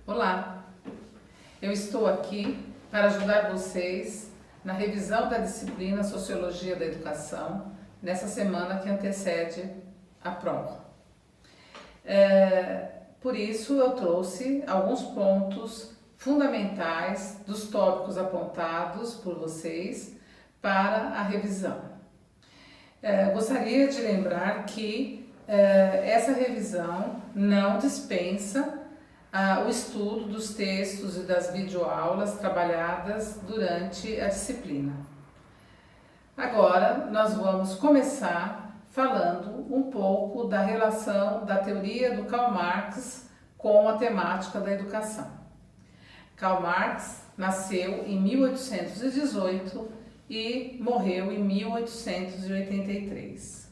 Olá, eu estou aqui para ajudar vocês na revisão da disciplina Sociologia da Educação nessa semana que antecede a prova. Por isso eu trouxe alguns pontos fundamentais dos tópicos apontados por vocês para a revisão. Gostaria de lembrar que essa revisão não dispensa o estudo dos textos e das videoaulas trabalhadas durante a disciplina. Agora nós vamos começar falando um pouco da relação da teoria do Karl Marx com a temática da educação. Karl Marx nasceu em 1818 e morreu em 1883.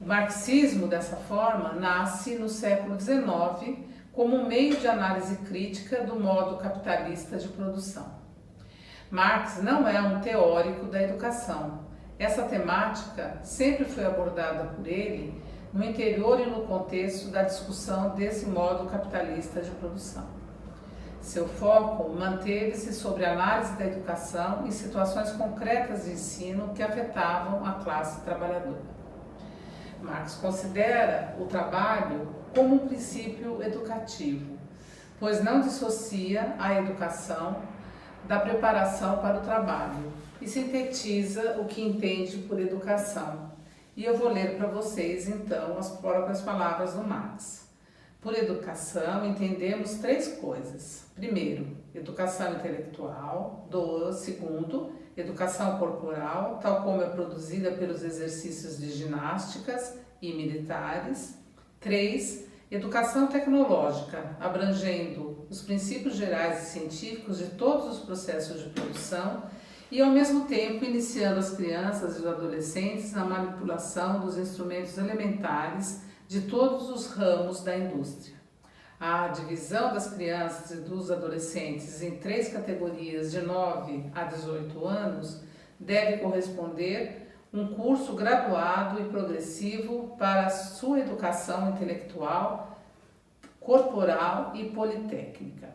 O marxismo, dessa forma, nasce no século XIX como um meio de análise crítica do modo capitalista de produção. Marx não é um teórico da educação. Essa temática sempre foi abordada por ele no interior e no contexto da discussão desse modo capitalista de produção. Seu foco manteve-se sobre a análise da educação em situações concretas de ensino que afetavam a classe trabalhadora. Marx considera o trabalho como um princípio educativo, pois não dissocia a educação da preparação para o trabalho e sintetiza o que entende por educação. E eu vou ler para vocês, então, as próprias palavras do Marx. Por educação, entendemos três coisas. Primeiro, educação intelectual. Segundo, educação corporal, tal como é produzida pelos exercícios de ginásticas e militares. 3. Educação tecnológica, abrangendo os princípios gerais e científicos de todos os processos de produção e, ao mesmo tempo, iniciando as crianças e os adolescentes na manipulação dos instrumentos elementares de todos os ramos da indústria. A divisão das crianças e dos adolescentes em 3 categorias de 9 a 18 anos deve corresponder um curso graduado e progressivo para a sua educação intelectual, corporal e politécnica.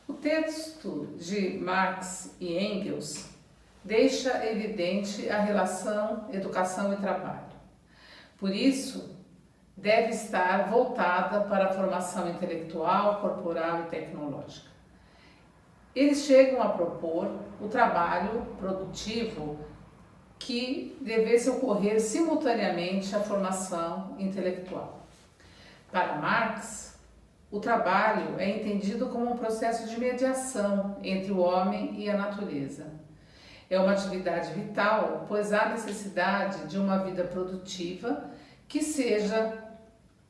O texto de Marx e Engels deixa evidente a relação educação e trabalho. Por isso, deve estar voltada para a formação intelectual, corporal e tecnológica. Eles chegam a propor o trabalho produtivo que devesse ocorrer simultaneamente à formação intelectual. Para Marx, o trabalho é entendido como um processo de mediação entre o homem e a natureza. É uma atividade vital, pois há necessidade de uma vida produtiva que seja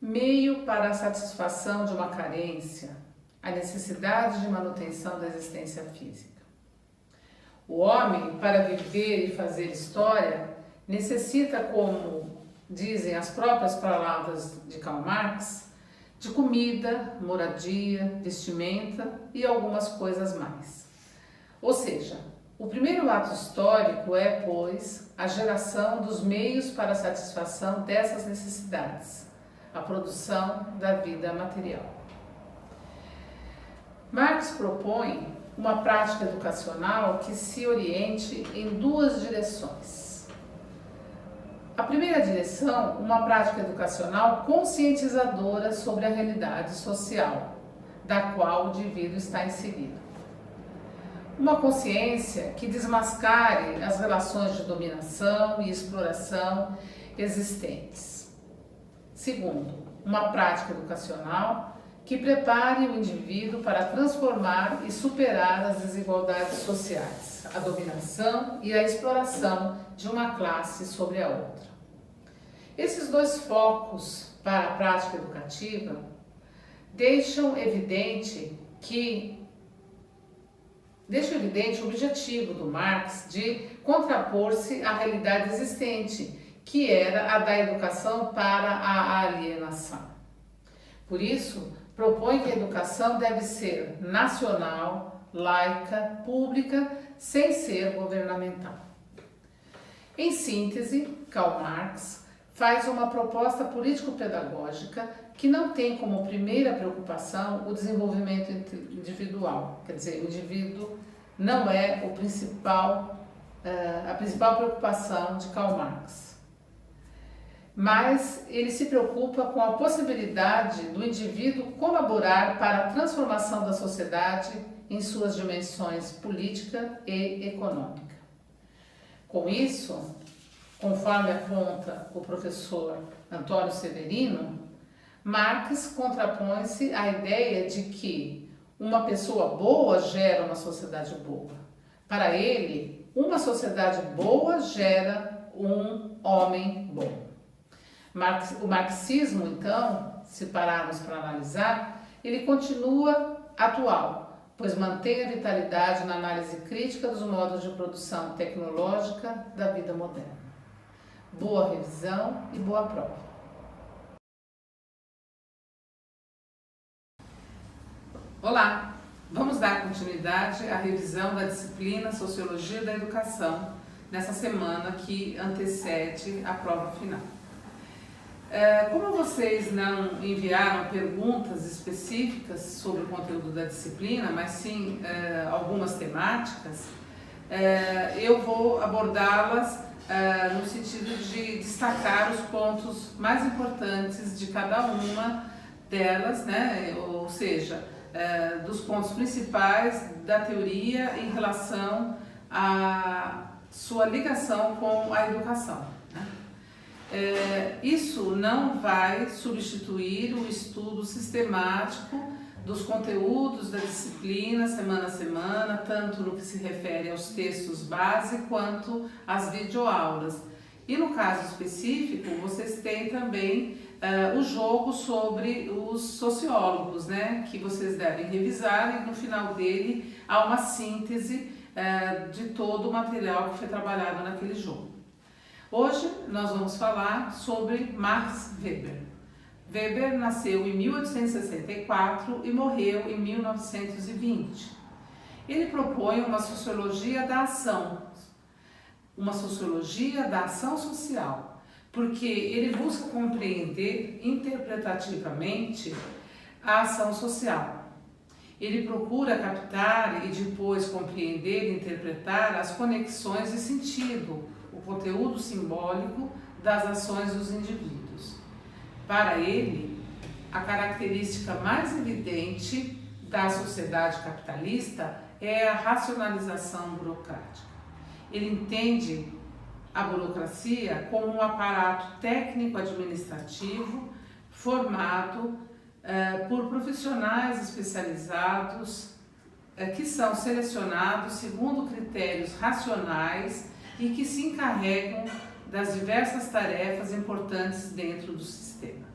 meio para a satisfação de uma carência, a necessidade de manutenção da existência física. O homem, para viver e fazer história, necessita, como dizem as próprias palavras de Karl Marx, de comida, moradia, vestimenta e algumas coisas mais. Ou seja, o primeiro ato histórico é, pois, a geração dos meios para a satisfação dessas necessidades, a produção da vida material. Marx propõe uma prática educacional que se oriente em 2 direções. A primeira direção, uma prática educacional conscientizadora sobre a realidade social, da qual o indivíduo está inserido. Uma consciência que desmascare as relações de dominação e exploração existentes. Segundo, uma prática educacional que prepare o indivíduo para transformar e superar as desigualdades sociais, a dominação e a exploração de uma classe sobre a outra. Esses 2 focos para a prática educativa deixam evidente o objetivo do Marx de contrapor-se à realidade existente, que era a da educação para a alienação. Por isso, propõe que a educação deve ser nacional, laica, pública, sem ser governamental. Em síntese, Karl Marx faz uma proposta político-pedagógica que não tem como primeira preocupação o desenvolvimento individual. Quer dizer, o indivíduo não é a principal preocupação de Karl Marx. Mas ele se preocupa com a possibilidade do indivíduo colaborar para a transformação da sociedade em suas dimensões política e econômica. Com isso, conforme aponta o professor Antônio Severino, Marx contrapõe-se à ideia de que uma pessoa boa gera uma sociedade boa. Para ele, uma sociedade boa gera um homem bom. O marxismo, então, se pararmos para analisar, ele continua atual, pois mantém a vitalidade na análise crítica dos modos de produção tecnológica da vida moderna. Boa revisão e boa prova. Olá! Vamos dar continuidade à revisão da disciplina Sociologia da Educação nessa semana que antecede a prova final. Como vocês não enviaram perguntas específicas sobre o conteúdo da disciplina, mas sim algumas temáticas, eu vou abordá-las no sentido de destacar os pontos mais importantes de cada uma delas, né? Ou seja, dos pontos principais da teoria em relação à sua ligação com a educação. Isso não vai substituir o estudo sistemático dos conteúdos da disciplina semana a semana, tanto no que se refere aos textos base quanto às videoaulas. E no caso específico, vocês têm também o jogo sobre os sociólogos, né, que vocês devem revisar, e no final dele há uma síntese de todo o material que foi trabalhado naquele jogo. Hoje nós vamos falar sobre Max Weber. Weber nasceu em 1864 e morreu em 1920. Ele propõe uma sociologia da ação, social, porque ele busca compreender interpretativamente a ação social. Ele procura captar e depois compreender e interpretar as conexões de sentido, o conteúdo simbólico das ações dos indivíduos. Para ele, a característica mais evidente da sociedade capitalista é a racionalização burocrática. Ele entende a burocracia como um aparato técnico-administrativo formado por profissionais especializados que são selecionados segundo critérios racionais e que se encarregam das diversas tarefas importantes dentro do sistema.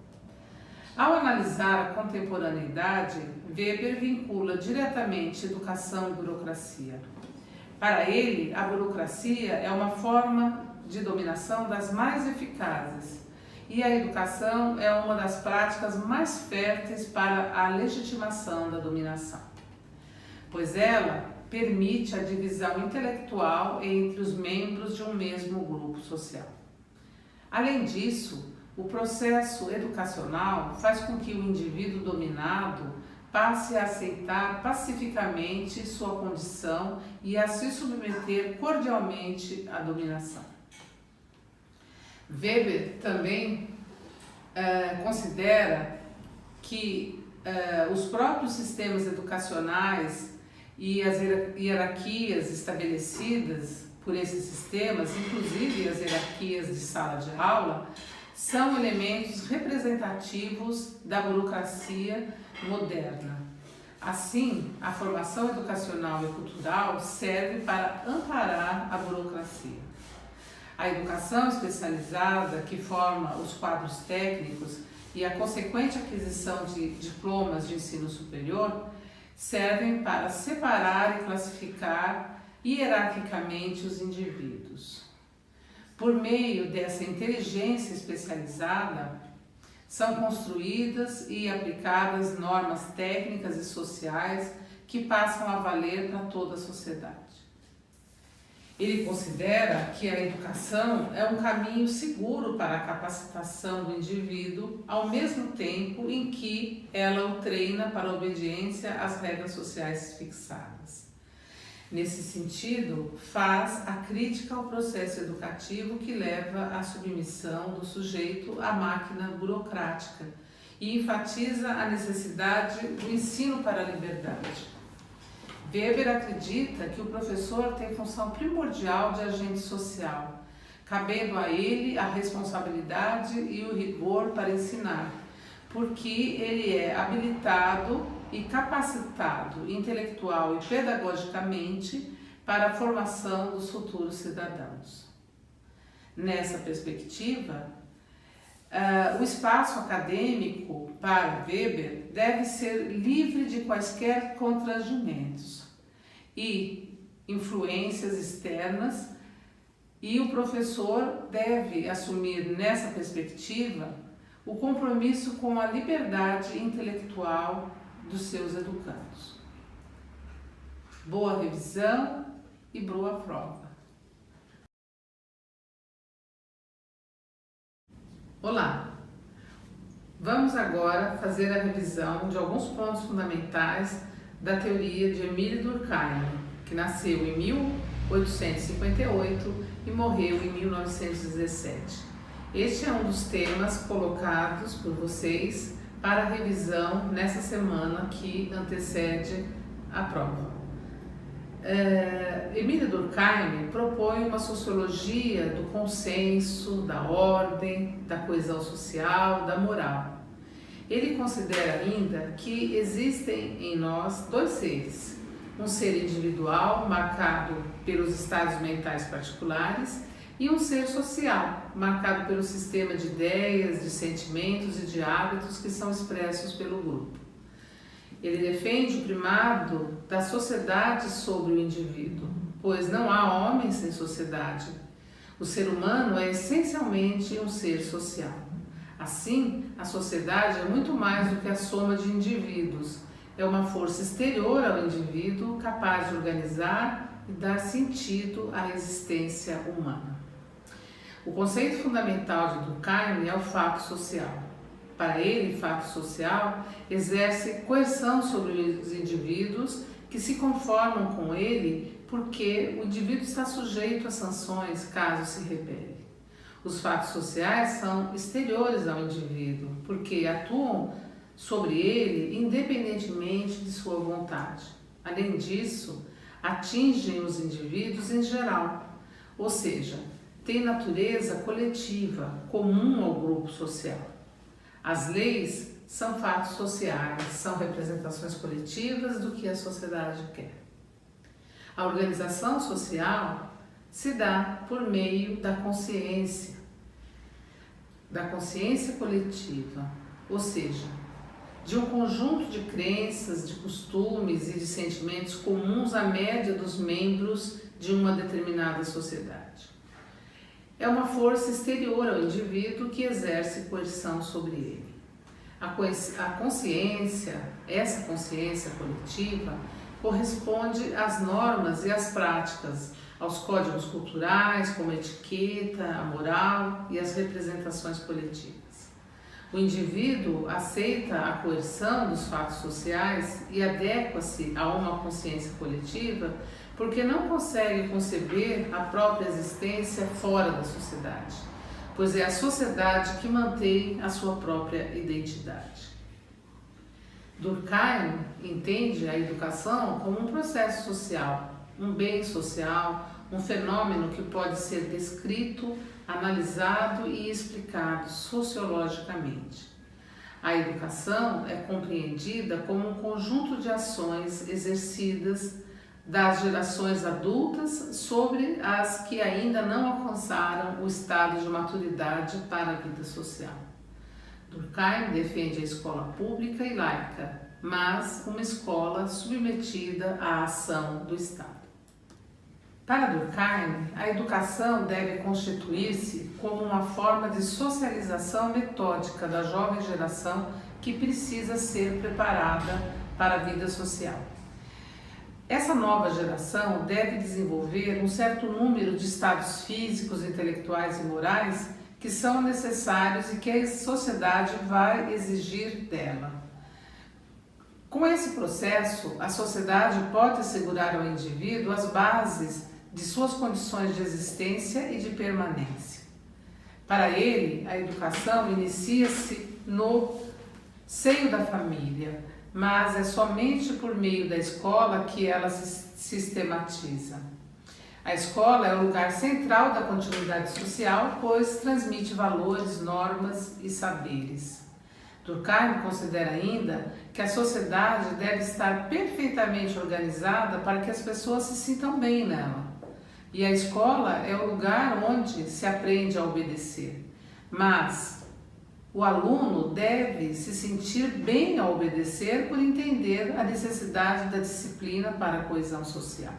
Ao analisar a contemporaneidade, Weber vincula diretamente educação e burocracia. Para ele, a burocracia é uma forma de dominação das mais eficazes e a educação é uma das práticas mais férteis para a legitimação da dominação, pois ela permite a divisão intelectual entre os membros de um mesmo grupo social. Além disso, o processo educacional faz com que o indivíduo dominado passe a aceitar pacificamente sua condição e a se submeter cordialmente à dominação. Weber também considera que os próprios sistemas educacionais e as hierarquias estabelecidas por esses sistemas, inclusive as hierarquias de sala de aula, são elementos representativos da burocracia moderna. Assim, a formação educacional e cultural serve para amparar a burocracia. A educação especializada, que forma os quadros técnicos, e a consequente aquisição de diplomas de ensino superior servem para separar e classificar hierarquicamente os indivíduos. Por meio dessa inteligência especializada, são construídas e aplicadas normas técnicas e sociais que passam a valer para toda a sociedade. Ele considera que a educação é um caminho seguro para a capacitação do indivíduo, ao mesmo tempo em que ela o treina para a obediência às regras sociais fixadas. Nesse sentido, faz a crítica ao processo educativo que leva à submissão do sujeito à máquina burocrática e enfatiza a necessidade do ensino para a liberdade. Weber acredita que o professor tem função primordial de agente social, cabendo a ele a responsabilidade e o rigor para ensinar, porque ele é habilitado e capacitado intelectual e pedagogicamente para a formação dos futuros cidadãos. Nessa perspectiva, o espaço acadêmico, para Weber, deve ser livre de quaisquer constrangimentos e influências externas, e o professor deve assumir nessa perspectiva o compromisso com a liberdade intelectual dos seus educandos. Boa revisão e boa prova. Olá! Vamos agora fazer a revisão de alguns pontos fundamentais da teoria de Émile Durkheim, que nasceu em 1858 e morreu em 1917. Este é um dos temas colocados por vocês para a revisão nessa semana que antecede a prova. Émile Durkheim propõe uma sociologia do consenso, da ordem, da coesão social, da moral. Ele considera ainda que existem em nós dois seres, um ser individual, marcado pelos estados mentais particulares, e um ser social, marcado pelo sistema de ideias, de sentimentos e de hábitos que são expressos pelo grupo. Ele defende o primado da sociedade sobre o indivíduo, pois não há homem sem sociedade. O ser humano é essencialmente um ser social. Assim, a sociedade é muito mais do que a soma de indivíduos. É uma força exterior ao indivíduo, capaz de organizar e dar sentido à existência humana. O conceito fundamental de Durkheim é o fato social. Para ele, fato social exerce coerção sobre os indivíduos que se conformam com ele, porque o indivíduo está sujeito a sanções caso se rebele. Os fatos sociais são exteriores ao indivíduo, porque atuam sobre ele independentemente de sua vontade. Além disso, atingem os indivíduos em geral, ou seja, têm natureza coletiva, comum ao grupo social. As leis são fatos sociais, são representações coletivas do que a sociedade quer. A organização social se dá por meio da consciência coletiva, ou seja, de um conjunto de crenças, de costumes e de sentimentos comuns à média dos membros de uma determinada sociedade. É uma força exterior ao indivíduo que exerce coerção sobre ele. A consciência, essa consciência coletiva, corresponde às normas e às práticas, aos códigos culturais, como a etiqueta, a moral e as representações coletivas. O indivíduo aceita a coerção dos fatos sociais e adequa-se a uma consciência coletiva porque não consegue conceber a própria existência fora da sociedade, pois é a sociedade que mantém a sua própria identidade. Durkheim entende a educação como um processo social, um bem social, um fenômeno que pode ser descrito, analisado e explicado sociologicamente. A educação é compreendida como um conjunto de ações exercidas das gerações adultas sobre as que ainda não alcançaram o estado de maturidade para a vida social. Durkheim defende a escola pública e laica, mas uma escola submetida à ação do Estado. Para Durkheim, a educação deve constituir-se como uma forma de socialização metódica da jovem geração que precisa ser preparada para a vida social. Essa nova geração deve desenvolver um certo número de estados físicos, intelectuais e morais que são necessários e que a sociedade vai exigir dela. Com esse processo, a sociedade pode assegurar ao indivíduo as bases de suas condições de existência e de permanência. Para ele, a educação inicia-se no seio da família, mas é somente por meio da escola que ela se sistematiza. A escola é o lugar central da continuidade social, pois transmite valores, normas e saberes. Durkheim considera ainda que a sociedade deve estar perfeitamente organizada para que as pessoas se sintam bem nela. E a escola é o lugar onde se aprende a obedecer. Mas o aluno deve se sentir bem ao obedecer por entender a necessidade da disciplina para a coesão social.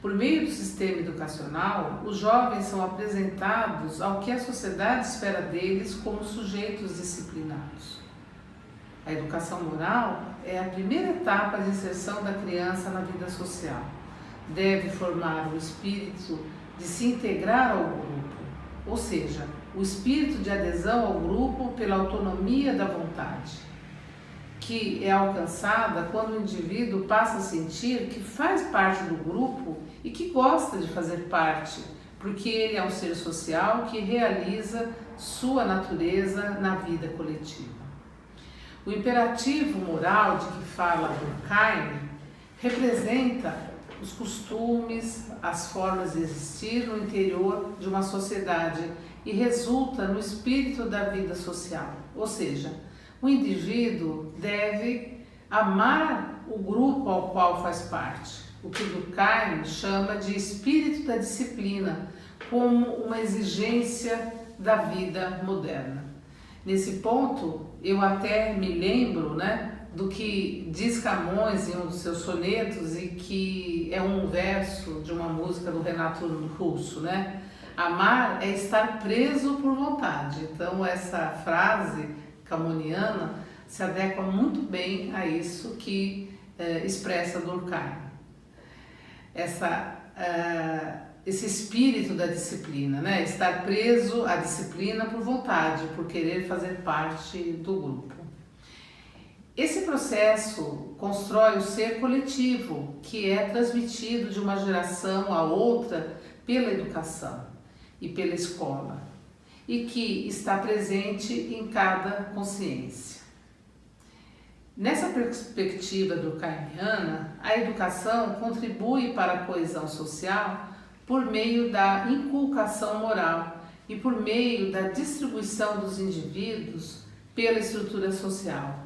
Por meio do sistema educacional, os jovens são apresentados ao que a sociedade espera deles como sujeitos disciplinados. A educação moral é a primeira etapa de inserção da criança na vida social. Deve formar o espírito de se integrar ao grupo, ou seja, o espírito de adesão ao grupo pela autonomia da vontade, que é alcançada quando o indivíduo passa a sentir que faz parte do grupo e que gosta de fazer parte, porque ele é um ser social que realiza sua natureza na vida coletiva. O imperativo moral de que fala Durkheim representa os costumes, as formas de existir no interior de uma sociedade e resulta no espírito da vida social, ou seja, o indivíduo deve amar o grupo ao qual faz parte, o que Durkheim chama de espírito da disciplina, como uma exigência da vida moderna. Nesse ponto, eu até me lembro, do que diz Camões em um dos seus sonetos e que é um verso de uma música do Renato Russo, Amar é estar preso por vontade. Então essa frase camoniana se adequa muito bem a isso que expressa Durkheim. Esse espírito da disciplina, estar preso à disciplina por vontade, por querer fazer parte do grupo. Esse processo constrói o ser coletivo, que é transmitido de uma geração a outra pela educação e pela escola, e que está presente em cada consciência. Nessa perspectiva durkheimiana, a educação contribui para a coesão social por meio da inculcação moral e por meio da distribuição dos indivíduos pela estrutura social.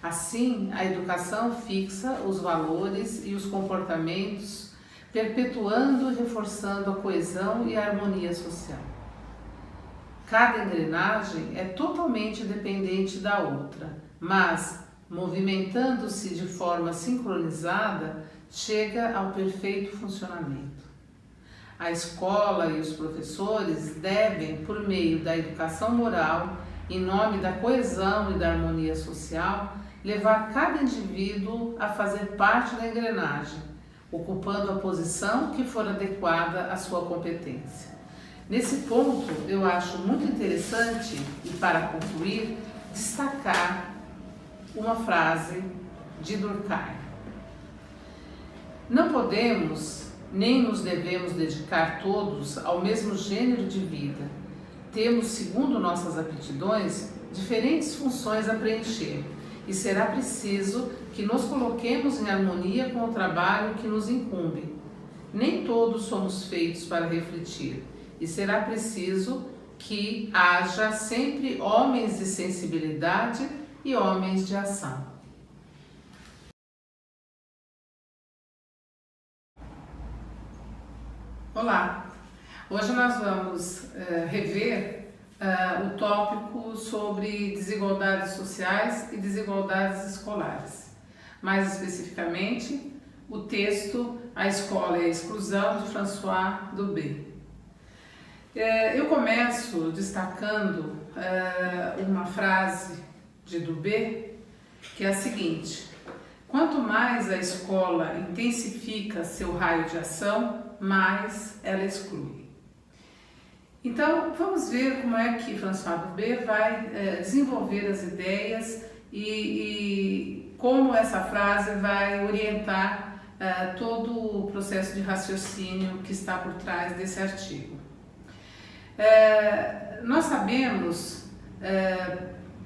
Assim, a educação fixa os valores e os comportamentos, perpetuando e reforçando a coesão e a harmonia social. Cada engrenagem é totalmente dependente da outra, mas, movimentando-se de forma sincronizada, chega ao perfeito funcionamento. A escola e os professores devem, por meio da educação moral, em nome da coesão e da harmonia social, levar cada indivíduo a fazer parte da engrenagem, ocupando a posição que for adequada à sua competência. Nesse ponto, eu acho muito interessante, e para concluir, destacar uma frase de Durkheim. Não podemos nem nos devemos dedicar todos ao mesmo gênero de vida. Temos, segundo nossas aptidões, diferentes funções a preencher, e será preciso que nos coloquemos em harmonia com o trabalho que nos incumbe. Nem todos somos feitos para refletir, e será preciso que haja sempre homens de sensibilidade e homens de ação. Olá! Hoje nós vamos rever o tópico sobre desigualdades sociais e desigualdades escolares. Mais especificamente, o texto A Escola e a Exclusão, de François Dolby. Eu começo destacando uma frase de Dolby, que é a seguinte: Quanto mais a escola intensifica seu raio de ação, mais ela exclui. Então, vamos ver como é que François Dubé vai desenvolver as ideias e como essa frase vai orientar todo o processo de raciocínio que está por trás desse artigo. Nós sabemos,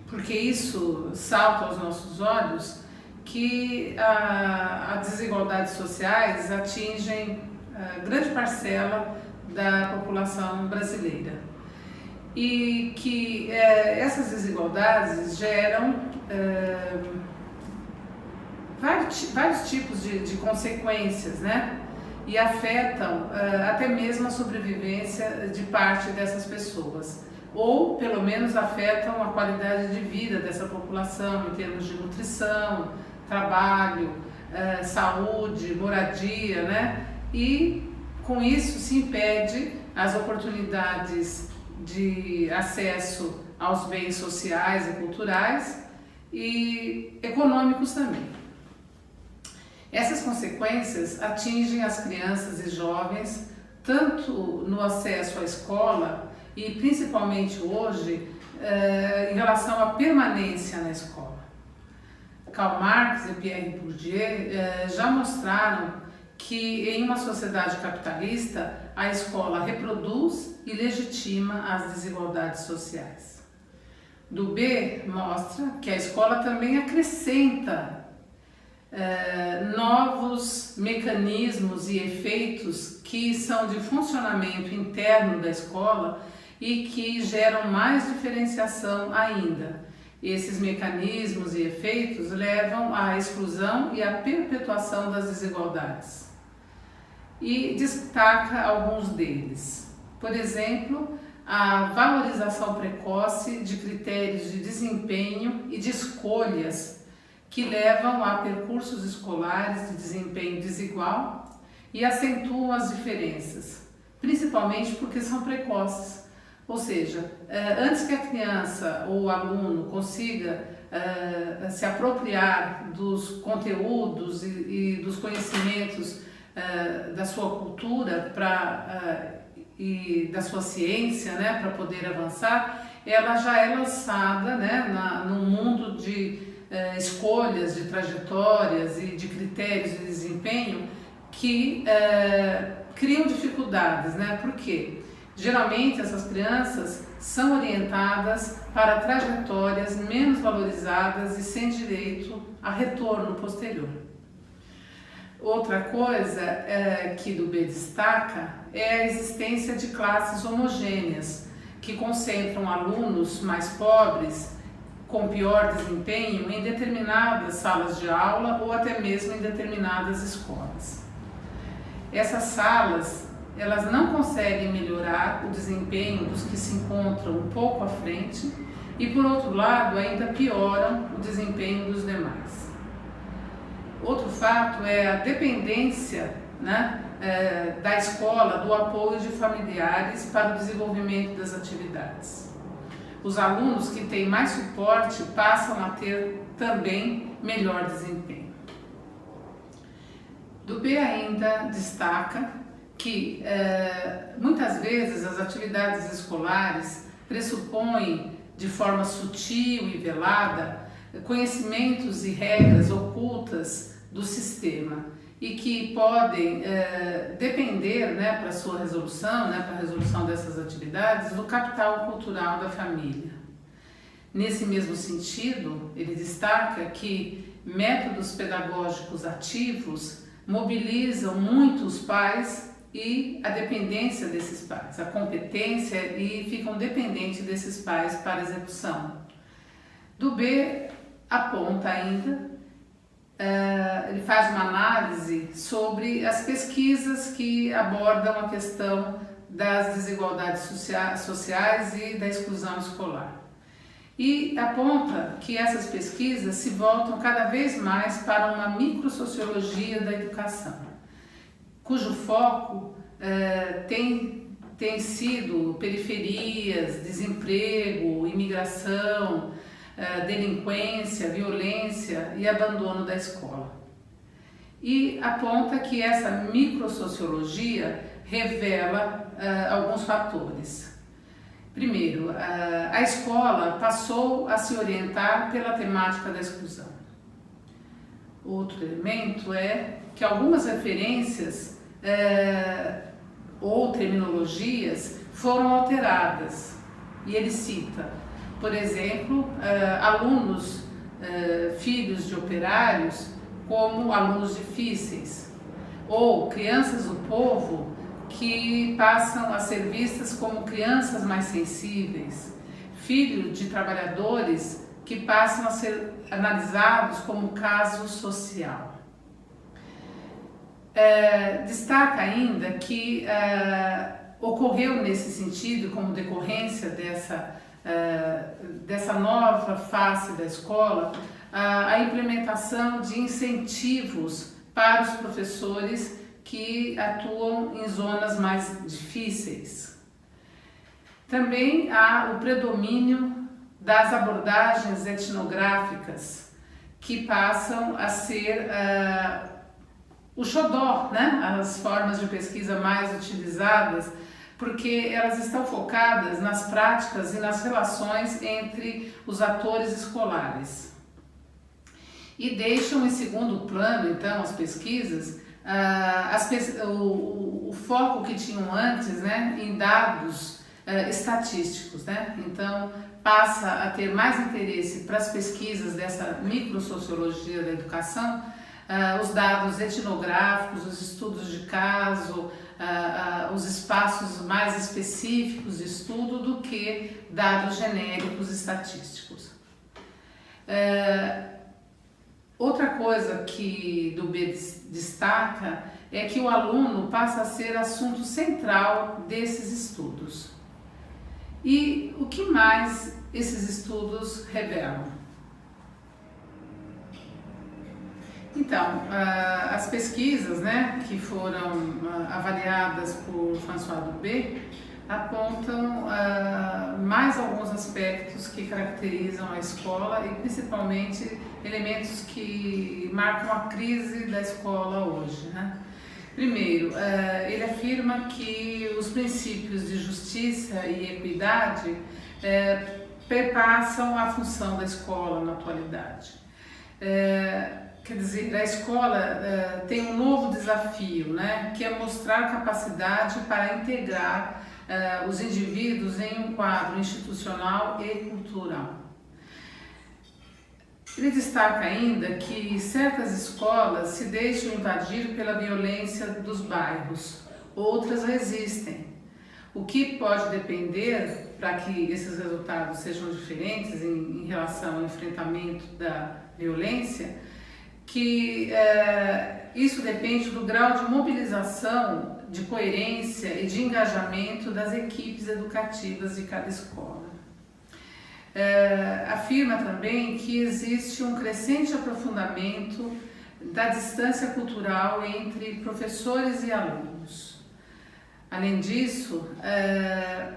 porque isso salta aos nossos olhos, que as desigualdades sociais atingem grande parcela da população brasileira e que essas desigualdades geram vários tipos de consequências, né? E afetam até mesmo a sobrevivência de parte dessas pessoas, ou pelo menos afetam a qualidade de vida dessa população em termos de nutrição, trabalho, saúde, moradia, né? E com isso se impede as oportunidades de acesso aos bens sociais e culturais e econômicos também. Essas consequências atingem as crianças e jovens tanto no acesso à escola e principalmente hoje em relação à permanência na escola. Karl Marx e Pierre Bourdieu já mostraram que em uma sociedade capitalista a escola reproduz e legitima as desigualdades sociais. Dubé mostra que a escola também acrescenta novos mecanismos e efeitos que são de funcionamento interno da escola e que geram mais diferenciação ainda. Esses mecanismos e efeitos levam à exclusão e à perpetuação das desigualdades. E destaca alguns deles. Por exemplo, a valorização precoce de critérios de desempenho e de escolhas que levam a percursos escolares de desempenho desigual e acentuam as diferenças, principalmente porque são precoces. Ou seja, antes que a criança ou o aluno consiga se apropriar dos conteúdos e dos conhecimentos da sua cultura e da sua ciência, né, para poder avançar, ela já é lançada, né, num mundo de escolhas, de trajetórias e de critérios de desempenho que criam dificuldades, né? Por quê? Geralmente essas crianças são orientadas para trajetórias menos valorizadas e sem direito a retorno posterior. Outra coisa que Dubé destaca é a existência de classes homogêneas, que concentram alunos mais pobres com pior desempenho em determinadas salas de aula ou até mesmo em determinadas escolas. Essas salas, elas não conseguem melhorar o desempenho dos que se encontram um pouco à frente e, por outro lado, ainda pioram o desempenho dos demais. Outro fato é a dependência, né, da escola do apoio de familiares para o desenvolvimento das atividades. Os alunos que têm mais suporte passam a ter também melhor desempenho. Dubé ainda destaca que muitas vezes as atividades escolares pressupõem de forma sutil e velada conhecimentos e regras ocultas do sistema e que podem depender, né, para sua resolução, né, para a resolução dessas atividades, do capital cultural da família. Nesse mesmo sentido, ele destaca que métodos pedagógicos ativos mobilizam muito os pais e a dependência desses pais, a competência, e ficam dependentes desses pais para a execução. Dubé aponta ainda, ele faz uma análise sobre as pesquisas que abordam a questão das desigualdades sociais e da exclusão escolar. E aponta que essas pesquisas se voltam cada vez mais para uma microsociologia da educação, cujo foco tem sido periferias, desemprego, imigração, delinquência, violência e abandono da escola. E aponta que essa microsociologia revela alguns fatores. Primeiro, a escola passou a se orientar pela temática da exclusão. Outro elemento é que algumas referências ou terminologias foram alteradas. E ele cita, por exemplo, alunos filhos de operários como alunos difíceis, ou crianças do povo que passam a ser vistas como crianças mais sensíveis, filho de trabalhadores que passam a ser analisados como caso social. Destaca ainda que ocorreu nesse sentido, como decorrência dessa nova face da escola, a implementação de incentivos para os professores que atuam em zonas mais difíceis. Também há o predomínio das abordagens etnográficas, que passam a ser o xodó, né? As formas de pesquisa mais utilizadas, porque elas estão focadas nas práticas e nas relações entre os atores escolares. E deixam em segundo plano, então, as pesquisas, o foco que tinham antes, né, em dados estatísticos, né? Então passa a ter mais interesse para as pesquisas dessa microsociologia da educação, os dados etnográficos, os estudos de caso, os espaços mais específicos de estudo do que dados genéricos estatísticos. Outra coisa que Dubé destaca é que o aluno passa a ser assunto central desses estudos. E o que mais esses estudos revelam? Então, as pesquisas, né, que foram avaliadas por François Dubé apontam mais alguns aspectos que caracterizam a escola e principalmente elementos que marcam a crise da escola hoje, né? Primeiro, ele afirma que os princípios de justiça e equidade perpassam a função da escola na atualidade. Quer dizer, a escola tem um novo desafio, né, que é mostrar capacidade para integrar os indivíduos em um quadro institucional e cultural. Ele destaca ainda que certas escolas se deixam invadir pela violência dos bairros, outras resistem, o que pode depender, para que esses resultados sejam diferentes em relação ao enfrentamento da violência, que isso depende do grau de mobilização, de coerência e de engajamento das equipes educativas de cada escola. Afirma também que existe um crescente aprofundamento da distância cultural entre professores e alunos. Além disso,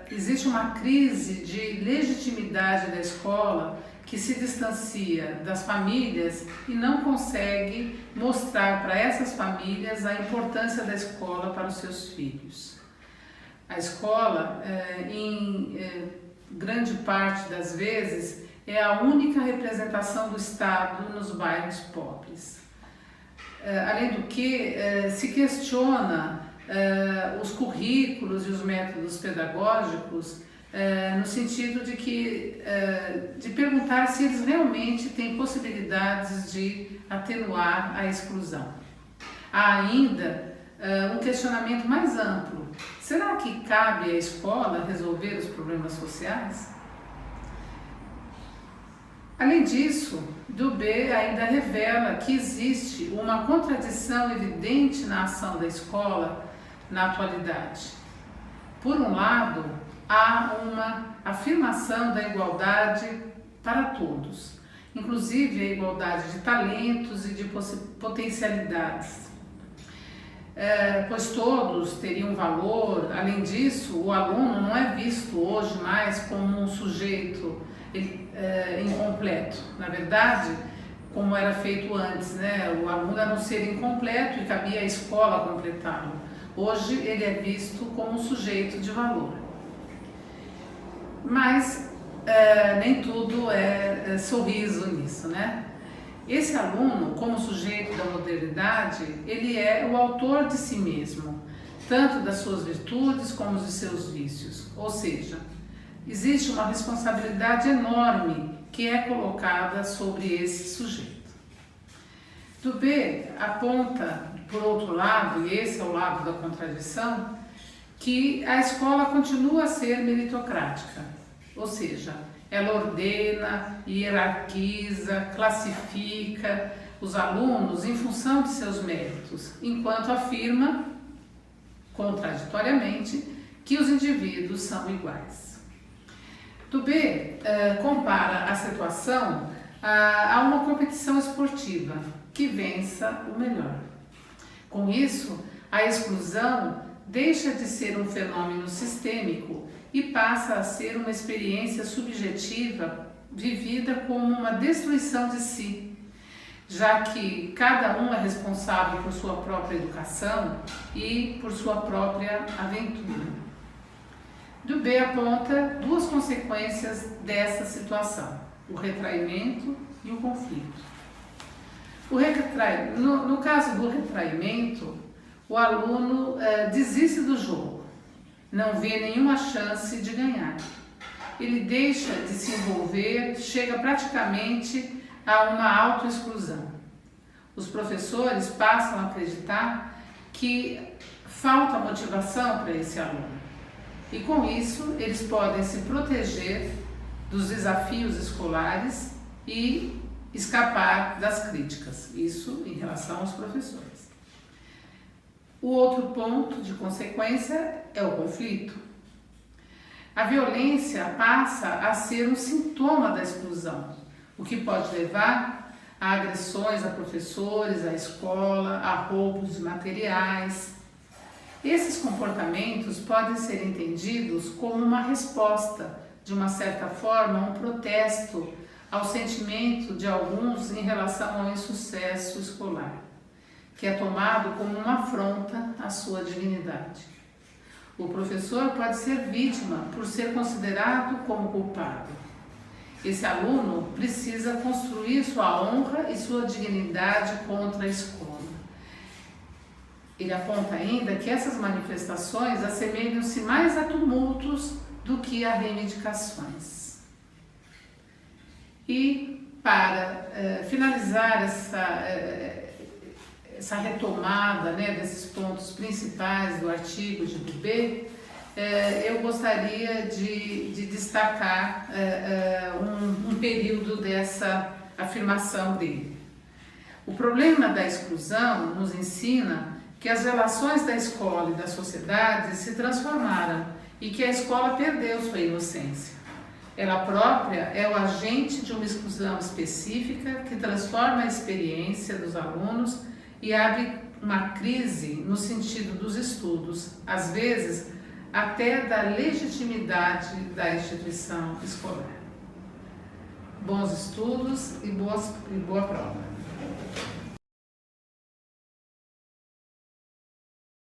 existe uma crise de legitimidade da escola que se distancia das famílias e não consegue mostrar para essas famílias a importância da escola para os seus filhos. A escola, em grande parte das vezes, é a única representação do Estado nos bairros pobres. Além do que, se questiona os currículos e os métodos pedagógicos no sentido de perguntar se eles realmente têm possibilidades de atenuar a exclusão. Há ainda um questionamento mais amplo. Será que cabe à escola resolver os problemas sociais? Além disso, Dubé ainda revela que existe uma contradição evidente na ação da escola na atualidade. Por um lado, há uma afirmação da igualdade para todos, inclusive a igualdade de talentos e de potencialidades, pois todos teriam valor. Além disso, o aluno não é visto hoje mais como um sujeito incompleto. Na verdade, como era feito antes, né? O aluno era um ser incompleto e cabia à escola completá-lo. Hoje ele é visto como um sujeito de valor. Mas nem tudo é sorriso nisso, né? Esse aluno, como sujeito da modernidade, ele é o autor de si mesmo, tanto das suas virtudes como dos seus vícios. Ou seja, existe uma responsabilidade enorme que é colocada sobre esse sujeito. Dubé aponta, por outro lado, e esse é o lado da contradição, que a escola continua a ser meritocrática, ou seja, ela ordena, hierarquiza, classifica os alunos em função de seus méritos, enquanto afirma, contraditoriamente, que os indivíduos são iguais. Dubé compara a situação a uma competição esportiva, que vença o melhor. Com isso, a exclusão deixa de ser um fenômeno sistêmico e passa a ser uma experiência subjetiva vivida como uma destruição de si, já que cada um é responsável por sua própria educação e por sua própria aventura. Dubé aponta duas consequências dessa situação: o retraimento e o conflito. No caso do retraimento, o aluno desiste do jogo, não vê nenhuma chance de ganhar. Ele deixa de se envolver, chega praticamente a uma autoexclusão. Os professores passam a acreditar que falta motivação para esse aluno. E com isso, eles podem se proteger dos desafios escolares e escapar das críticas. Isso em relação aos professores. O outro ponto de consequência é o conflito. A violência passa a ser um sintoma da exclusão, o que pode levar a agressões a professores, à escola, a roubos de materiais. Esses comportamentos podem ser entendidos como uma resposta, de uma certa forma, a um protesto ao sentimento de alguns em relação ao insucesso escolar, que é tomado como uma afronta à sua dignidade. O professor pode ser vítima por ser considerado como culpado. Esse aluno precisa construir sua honra e sua dignidade contra a escola. Ele aponta ainda que essas manifestações assemelham-se mais a tumultos do que a reivindicações. E para finalizar essa retomada, né, desses pontos principais do artigo de Dubé, eu gostaria de destacar um período dessa afirmação dele. O problema da exclusão nos ensina que as relações da escola e da sociedade se transformaram e que a escola perdeu sua inocência. Ela própria é o agente de uma exclusão específica que transforma a experiência dos alunos e abre uma crise no sentido dos estudos, às vezes até da legitimidade da instituição escolar. Bons estudos e boa prova.